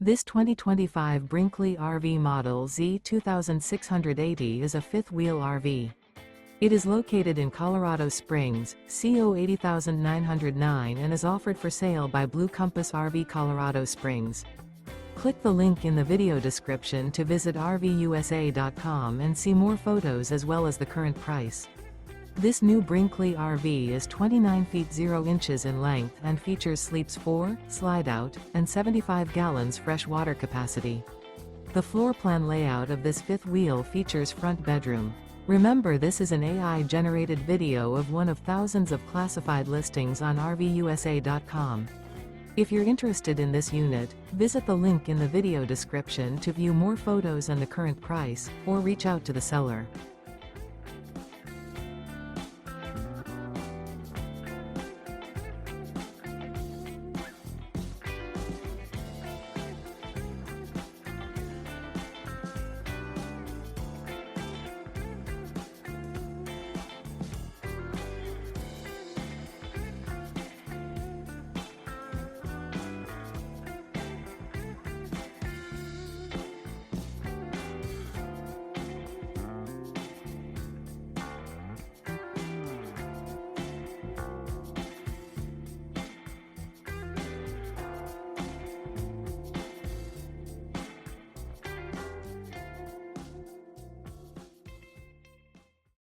This 2025 Brinkley RV Model Z 2680 is a fifth-wheel RV. It is located in Colorado Springs, CO 80909 and is offered for sale by Blue Compass RV Colorado Springs. Click the link in the video description to visit RVUSA.com and see more photos as well as the current price. This new Brinkley RV is 29 feet 0 inches in length and features sleeps 4, slide-out, and 75 gallons fresh water capacity. The floor plan layout of this fifth wheel features front bedroom. Remember, this is an AI-generated video of one of thousands of classified listings on RVUSA.com. If you're interested in this unit, visit the link in the video description to view more photos and the current price, or reach out to the seller.